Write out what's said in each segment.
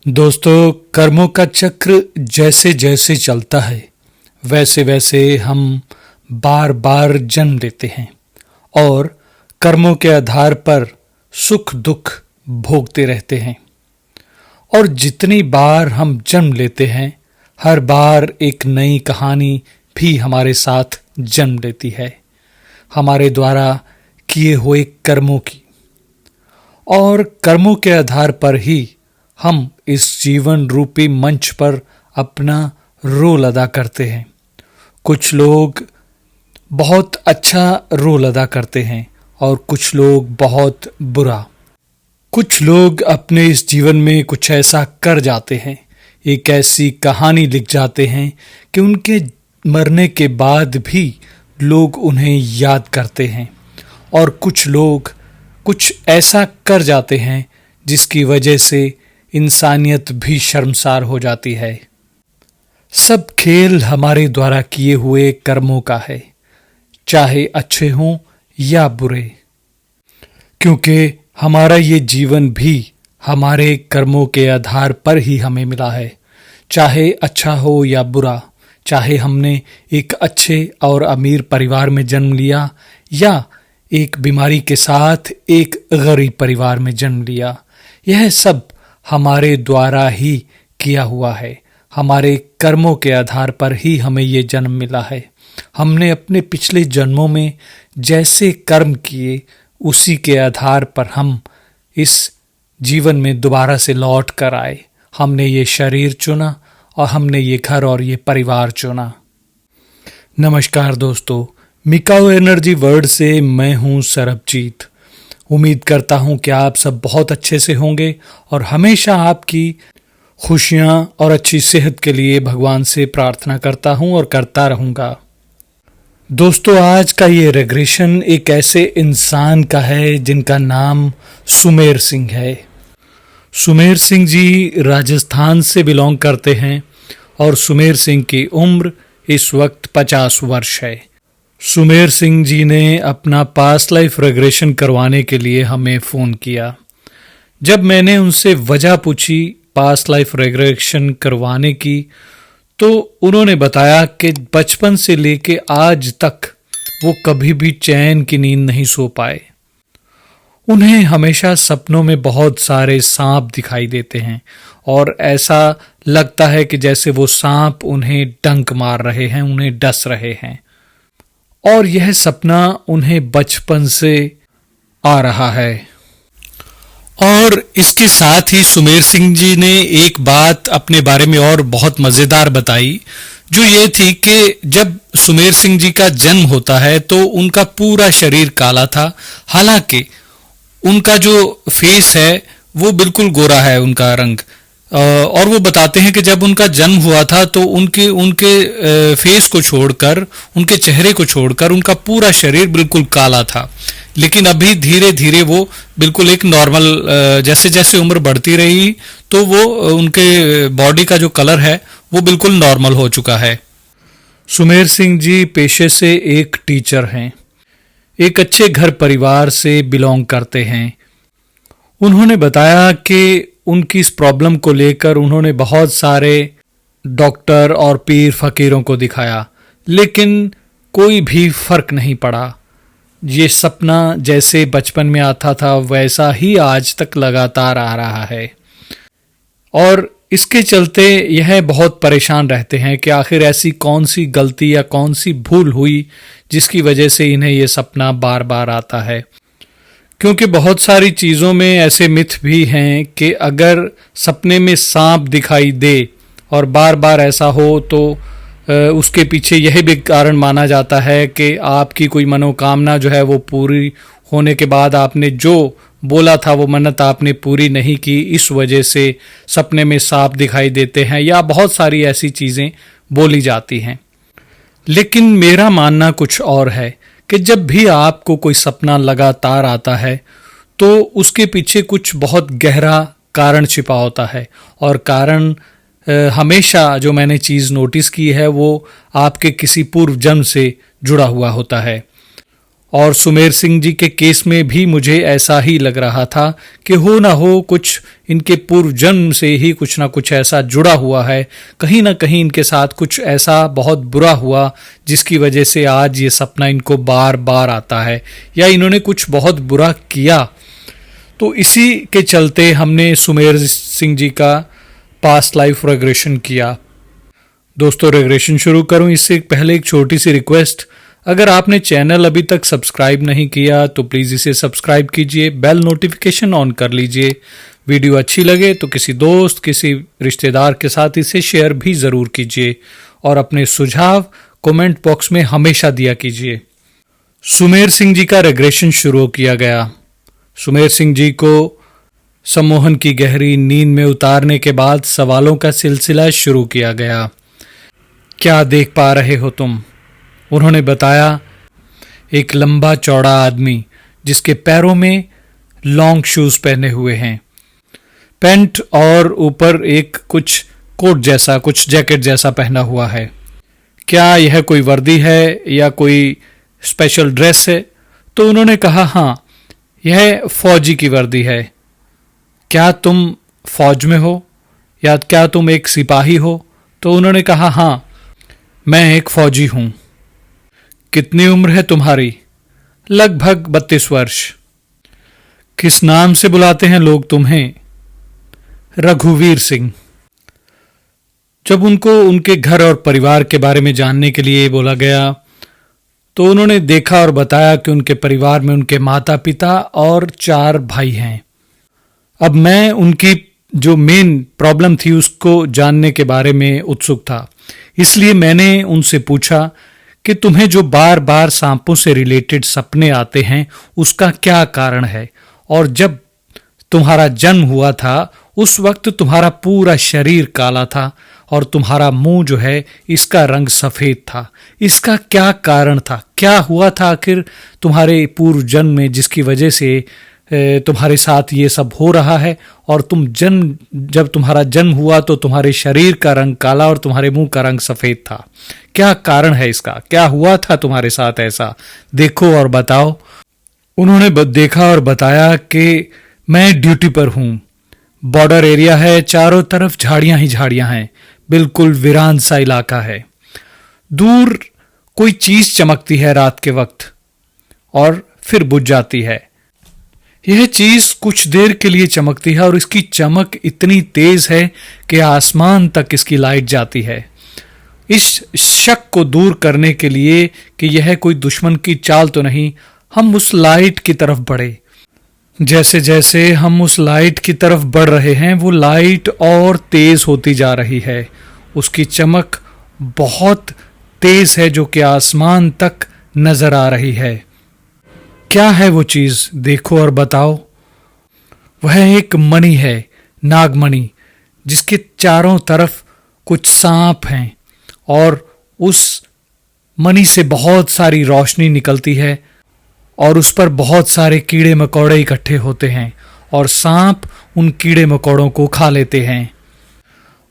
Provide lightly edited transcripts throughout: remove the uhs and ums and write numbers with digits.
दोस्तों, कर्मों का चक्र जैसे जैसे चलता है वैसे वैसे हम बार बार जन्म लेते हैं और कर्मों के आधार पर सुख दुख भोगते रहते हैं। और जितनी बार हम जन्म लेते हैं हर बार एक नई कहानी भी हमारे साथ जन्म लेती है, हमारे द्वारा किए हुए कर्मों की। और कर्मों के आधार पर ही हम इस जीवन रूपी मंच पर अपना रोल अदा करते हैं। कुछ लोग बहुत अच्छा रोल अदा करते हैं और कुछ लोग बहुत बुरा। कुछ लोग अपने इस जीवन में कुछ ऐसा कर जाते हैं, एक ऐसी कहानी लिख जाते हैं कि उनके मरने के बाद भी लोग उन्हें याद करते हैं। और कुछ लोग कुछ ऐसा कर जाते हैं जिसकी वजह से इंसानियत भी शर्मसार हो जाती है। सब खेल हमारे द्वारा किए हुए कर्मों का है, चाहे अच्छे हों या बुरे, क्योंकि हमारा ये जीवन भी हमारे कर्मों के आधार पर ही हमें मिला है। चाहे अच्छा हो या बुरा, चाहे हमने एक अच्छे और अमीर परिवार में जन्म लिया या एक बीमारी के साथ एक गरीब परिवार में जन्म लिया, यह सब हमारे द्वारा ही किया हुआ है। हमारे कर्मों के आधार पर ही हमें ये जन्म मिला है। हमने अपने पिछले जन्मों में जैसे कर्म किए उसी के आधार पर हम इस जीवन में दोबारा से लौट कर आए। हमने ये शरीर चुना और हमने ये घर और ये परिवार चुना। नमस्कार दोस्तों, मिकाओ एनर्जी वर्ल्ड से मैं हूं सरबजीत। उम्मीद करता हूं कि आप सब बहुत अच्छे से होंगे और हमेशा आपकी खुशियां और अच्छी सेहत के लिए भगवान से प्रार्थना करता हूं और करता रहूंगा। दोस्तों, आज का ये रेग्रेशन एक ऐसे इंसान का है जिनका नाम सुमेर सिंह है। सुमेर सिंह जी राजस्थान से बिलोंग करते हैं और सुमेर सिंह की उम्र इस वक्त 50 वर्ष है। सुमेर सिंह जी ने अपना पास्ट लाइफ रेग्रेशन करवाने के लिए हमें फ़ोन किया। जब मैंने उनसे वजह पूछी पास्ट लाइफ रेग्रेशन करवाने की, तो उन्होंने बताया कि बचपन से लेके आज तक वो कभी भी चैन की नींद नहीं सो पाए। उन्हें हमेशा सपनों में बहुत सारे सांप दिखाई देते हैं और ऐसा लगता है कि जैसे वो सांप उन्हें डंक मार रहे हैं, उन्हें डस रहे हैं। और यह सपना उन्हें बचपन से आ रहा है। और इसके साथ ही सुमेर सिंह जी ने एक बात अपने बारे में और बहुत मजेदार बताई, जो ये थी कि जब सुमेर सिंह जी का जन्म होता है तो उनका पूरा शरीर काला था, हालांकि उनका जो फेस है वो बिल्कुल गोरा है, उनका रंग। और वो बताते हैं कि जब उनका जन्म हुआ था तो उनके उनके फेस को छोड़कर, उनके चेहरे को छोड़कर उनका पूरा शरीर बिल्कुल काला था। लेकिन अभी धीरे धीरे वो बिल्कुल एक नॉर्मल, जैसे जैसे उम्र बढ़ती रही तो वो उनके बॉडी का जो कलर है वो बिल्कुल नॉर्मल हो चुका है। सुमेर सिंह जी पेशे से एक टीचर हैं, एक अच्छे घर परिवार से बिलोंग करते हैं। उन्होंने बताया कि उनकी इस प्रॉब्लम को लेकर उन्होंने बहुत सारे डॉक्टर और पीर फकीरों को दिखाया, लेकिन कोई भी फर्क नहीं पड़ा। ये सपना जैसे बचपन में आता था वैसा ही आज तक लगातार आ रहा है। और इसके चलते यह बहुत परेशान रहते हैं कि आखिर ऐसी कौन सी गलती या कौन सी भूल हुई जिसकी वजह से इन्हें ये सपना बार बार आता है। क्योंकि बहुत सारी चीज़ों में ऐसे मिथ भी हैं कि अगर सपने में सांप दिखाई दे और बार बार ऐसा हो तो उसके पीछे यह भी कारण माना जाता है कि आपकी कोई मनोकामना जो है वो पूरी होने के बाद आपने जो बोला था वो मन्नत आपने पूरी नहीं की, इस वजह से सपने में सांप दिखाई देते हैं, या बहुत सारी ऐसी चीज़ें बोली जाती हैं। लेकिन मेरा मानना कुछ और है कि जब भी आपको कोई सपना लगातार आता है तो उसके पीछे कुछ बहुत गहरा कारण छिपा होता है। और कारण हमेशा, जो मैंने चीज़ नोटिस की है, वो आपके किसी पूर्व जन्म से जुड़ा हुआ होता है। और सुमेर सिंह जी के केस में भी मुझे ऐसा ही लग रहा था कि हो ना हो कुछ इनके पूर्व जन्म से ही कुछ ना कुछ ऐसा जुड़ा हुआ है, कहीं ना कहीं इनके साथ कुछ ऐसा बहुत बुरा हुआ जिसकी वजह से आज ये सपना इनको बार बार आता है, या इन्होंने कुछ बहुत बुरा किया। तो इसी के चलते हमने सुमेर सिंह जी का पास्ट लाइफ रेग्रेशन किया। दोस्तों, रेग्रेशन शुरू करूं इससे पहले एक छोटी सी रिक्वेस्ट, अगर आपने चैनल अभी तक सब्सक्राइब नहीं किया तो प्लीज़ इसे सब्सक्राइब कीजिए, बेल नोटिफिकेशन ऑन कर लीजिए। वीडियो अच्छी लगे तो किसी दोस्त, किसी रिश्तेदार के साथ इसे शेयर भी ज़रूर कीजिए और अपने सुझाव कमेंट बॉक्स में हमेशा दिया कीजिए। सुमेर सिंह जी का रेग्रेशन शुरू किया गया। सुमेर सिंह जी को सम्मोहन की गहरी नींद में उतारने के बाद सवालों का सिलसिला शुरू किया गया। क्या देख पा रहे हो तुम? उन्होंने बताया, एक लंबा चौड़ा आदमी जिसके पैरों में लॉन्ग शूज पहने हुए हैं, पैंट और ऊपर एक कुछ कोट जैसा, कुछ जैकेट जैसा पहना हुआ है। क्या यह कोई वर्दी है या कोई स्पेशल ड्रेस है? तो उन्होंने कहा, हाँ, यह फौजी की वर्दी है। क्या तुम फौज में हो या क्या तुम एक सिपाही हो? तो उन्होंने कहा, हाँ, मैं एक फौजी हूं। कितनी उम्र है तुम्हारी? लगभग 32 वर्ष। किस नाम से बुलाते हैं लोग तुम्हें? रघुवीर सिंह। जब उनको उनके घर और परिवार के बारे में जानने के लिए बोला गया तो उन्होंने देखा और बताया कि उनके परिवार में उनके माता पिता और 4 भाई हैं। अब मैं उनकी जो मेन प्रॉब्लम थी उसको जानने के बारे में उत्सुक था, इसलिए मैंने उनसे पूछा कि तुम्हें जो बार बार सांपों से रिलेटेड सपने आते हैं उसका क्या कारण है, और जब तुम्हारा जन्म हुआ था उस वक्त तुम्हारा पूरा शरीर काला था और तुम्हारा मुंह जो है इसका रंग सफेद था, इसका क्या कारण था? क्या हुआ था आखिर तुम्हारे पूर्व जन्म में जिसकी वजह से तुम्हारे साथ ये सब हो रहा है, और जब तुम्हारा जन्म हुआ तो तुम्हारे शरीर का रंग काला और तुम्हारे मुंह का रंग सफेद था। क्या कारण है इसका? क्या हुआ था तुम्हारे साथ ऐसा? देखो और बताओ। उन्होंने देखा और बताया कि मैं ड्यूटी पर हूं, बॉर्डर एरिया है, चारों तरफ झाड़ियां ही झाड़ियां हैं, बिल्कुल वीरान सा इलाका है। दूर कोई चीज चमकती है रात के वक्त और फिर बुझ जाती है। यह चीज कुछ देर के लिए चमकती है और इसकी चमक इतनी तेज है कि आसमान तक इसकी लाइट जाती है। इस शक को दूर करने के लिए कि यह कोई दुश्मन की चाल तो नहीं, हम उस लाइट की तरफ बढ़े। जैसे जैसे हम उस लाइट की तरफ बढ़ रहे हैं वो लाइट और तेज होती जा रही है, उसकी चमक बहुत तेज है जो कि आसमान तक नजर आ रही है। क्या है वो चीज? देखो और बताओ। वह एक मणि है, नागमणि, जिसके चारों तरफ कुछ सांप हैं और उस मणि से बहुत सारी रोशनी निकलती है और उस पर बहुत सारे कीड़े मकोड़े इकट्ठे होते हैं और सांप उन कीड़े मकोड़ों को खा लेते हैं।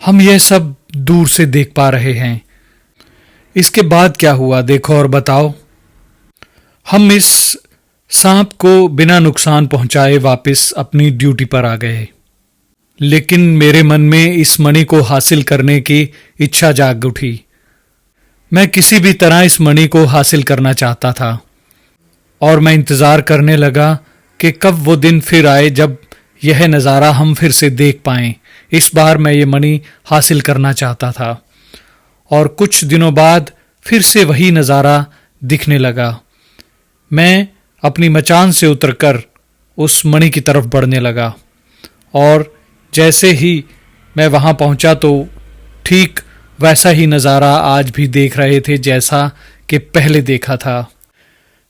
हम यह सब दूर से देख पा रहे हैं। इसके बाद क्या हुआ? देखो और बताओ। हम इस सांप को बिना नुकसान पहुंचाए वापस अपनी ड्यूटी पर आ गए, लेकिन मेरे मन में इस मणि को हासिल करने की इच्छा जाग उठी। मैं किसी भी तरह इस मणि को हासिल करना चाहता था और मैं इंतजार करने लगा कि कब वो दिन फिर आए जब यह नज़ारा हम फिर से देख पाएं। इस बार मैं ये मणि हासिल करना चाहता था और कुछ दिनों बाद फिर से वही नज़ारा दिखने लगा। मैं अपनी मचान से उतरकर उस मणि की तरफ बढ़ने लगा और जैसे ही मैं वहां पहुंचा तो ठीक वैसा ही नज़ारा आज भी देख रहे थे जैसा कि पहले देखा था।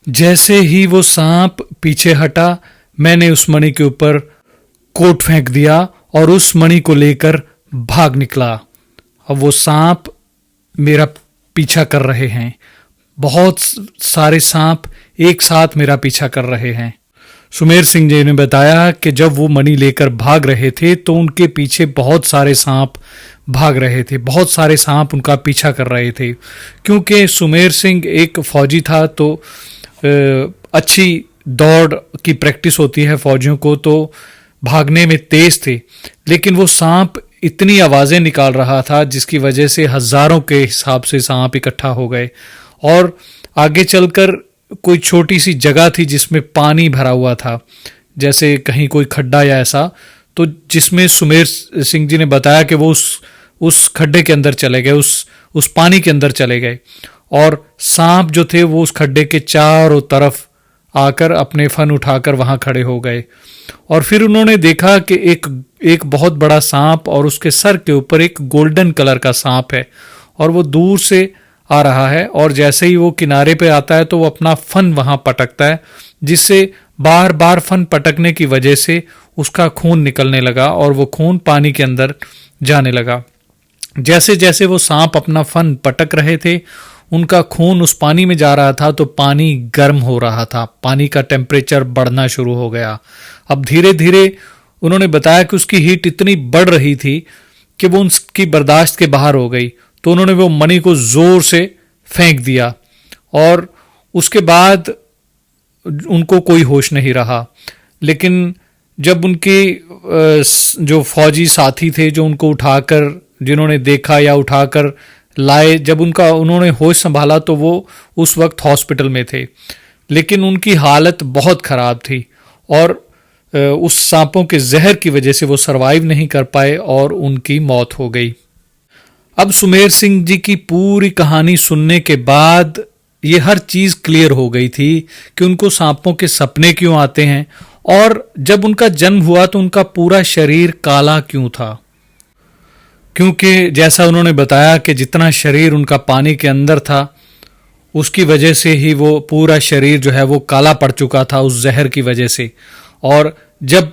जैसे ही वो सांप पीछे हटा, मैंने उस मणि के ऊपर कोट फेंक दिया और उस मणि को लेकर भाग निकला। अब वो सांप मेरा पीछा कर रहे हैं, बहुत सारे सांप एक साथ मेरा पीछा कर रहे हैं। सुमेर सिंह जी ने बताया कि जब वो मणि लेकर भाग रहे थे तो उनके पीछे बहुत सारे सांप भाग रहे थे, बहुत सारे सांप उनका पीछा कर रहे थे। क्योंकि सुमेर सिंह एक फौजी था तो अच्छी दौड़ की प्रैक्टिस होती है फौजियों को, तो भागने में तेज थे, लेकिन वो सांप इतनी आवाज़ें निकाल रहा था जिसकी वजह से हजारों के हिसाब से सांप इकट्ठा हो गए। और आगे चलकर कोई छोटी सी जगह थी जिसमें पानी भरा हुआ था, जैसे कहीं कोई खड्डा या ऐसा, तो जिसमें सुमेर सिंह जी ने बताया कि वो उस खड्डे के अंदर चले गए, उस पानी के अंदर चले गए, और सांप जो थे वो उस खड्डे के चारों तरफ आकर अपने फन उठाकर वहां खड़े हो गए। और फिर उन्होंने देखा कि एक बहुत बड़ा सांप और उसके सर के ऊपर एक गोल्डन कलर का सांप है, और वो दूर से आ रहा है, और जैसे ही वो किनारे पे आता है तो वो अपना फन वहां पटकता है, जिससे बार बार फन पटकने की वजह से उसका खून निकलने लगा और वो खून पानी के अंदर जाने लगा। जैसे जैसे वो सांप अपना फन पटक रहे थे, उनका खून उस पानी में जा रहा था, तो पानी गर्म हो रहा था, पानी का टेम्परेचर बढ़ना शुरू हो गया। अब धीरे धीरे उन्होंने बताया कि उसकी हीट इतनी बढ़ रही थी कि वो उनकी बर्दाश्त के बाहर हो गई, तो उन्होंने वो मणि को जोर से फेंक दिया, और उसके बाद उनको कोई होश नहीं रहा। लेकिन जब उनके जो फौजी साथी थे जो उनको उठाकर, जिन्होंने देखा या उठाकर लाए, जब उन्होंने होश संभाला तो वो उस वक्त हॉस्पिटल में थे, लेकिन उनकी हालत बहुत ख़राब थी, और उस सांपों के जहर की वजह से वो सरवाइव नहीं कर पाए और उनकी मौत हो गई। अब सुमेर सिंह जी की पूरी कहानी सुनने के बाद ये हर चीज़ क्लियर हो गई थी कि उनको सांपों के सपने क्यों आते हैं, और जब उनका जन्म हुआ तो उनका पूरा शरीर काला क्यों था। क्योंकि जैसा उन्होंने बताया कि जितना शरीर उनका पानी के अंदर था, उसकी वजह से ही वो पूरा शरीर जो है वो काला पड़ चुका था उस जहर की वजह से। और जब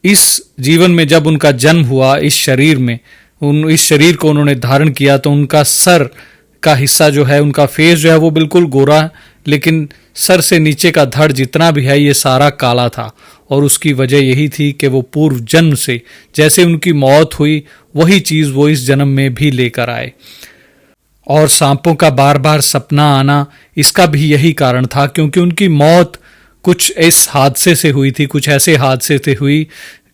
इस जीवन में जब उनका जन्म हुआ, इस शरीर में इस शरीर को उन्होंने धारण किया, तो उनका सर का हिस्सा जो है, उनका फेस जो है वो बिल्कुल गोरा, लेकिन सर से नीचे का धड़ जितना भी है ये सारा काला था। और उसकी वजह यही थी कि वो पूर्व जन्म से जैसे उनकी मौत हुई वही चीज़ वो इस जन्म में भी लेकर आए। और सांपों का बार बार सपना आना, इसका भी यही कारण था, क्योंकि उनकी मौत कुछ इस हादसे से हुई थी, कुछ ऐसे हादसे से हुई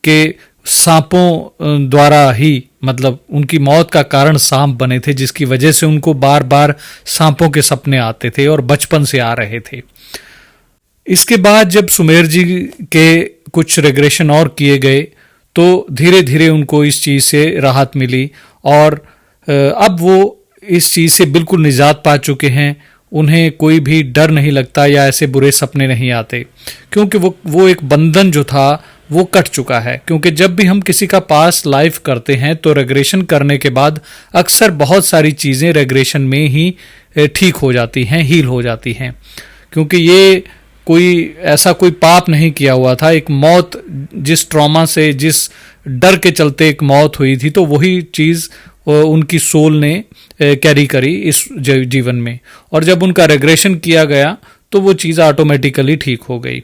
कि सांपों द्वारा ही, मतलब उनकी मौत का कारण सांप बने थे, जिसकी वजह से उनको बार बार सांपों के सपने आते थे और बचपन से आ रहे थे। इसके बाद जब सुमेर जी के कुछ रेग्रेशन और किए गए तो धीरे धीरे उनको इस चीज़ से राहत मिली, और अब वो इस चीज़ से बिल्कुल निजात पा चुके हैं। उन्हें कोई भी डर नहीं लगता या ऐसे बुरे सपने नहीं आते, क्योंकि वो एक बंधन जो था वो कट चुका है। क्योंकि जब भी हम किसी का पास लाइफ करते हैं तो रेग्रेशन करने के बाद अक्सर बहुत सारी चीज़ें रेग्रेशन में ही ठीक हो जाती हैं, हील हो जाती हैं, क्योंकि ये कोई ऐसा कोई पाप नहीं किया हुआ था। एक मौत, जिस ट्रॉमा से, जिस डर के चलते एक मौत हुई थी, तो वही चीज़ उनकी सोल ने कैरी करी इस जीवन में, और जब उनका रेग्रेशन किया गया तो वो चीज़ ऑटोमेटिकली ठीक हो गई।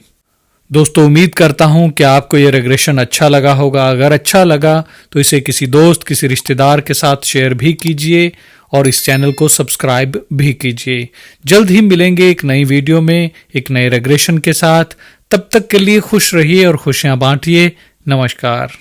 दोस्तों, उम्मीद करता हूँ कि आपको ये रेग्रेशन अच्छा लगा होगा। अगर अच्छा लगा तो इसे किसी दोस्त, किसी रिश्तेदार के साथ शेयर भी कीजिए, और इस चैनल को सब्सक्राइब भी कीजिए। जल्द ही मिलेंगे एक नई वीडियो में एक नए रेग्रेशन के साथ। तब तक के लिए खुश रहिए और खुशियाँ बांटिए। नमस्कार।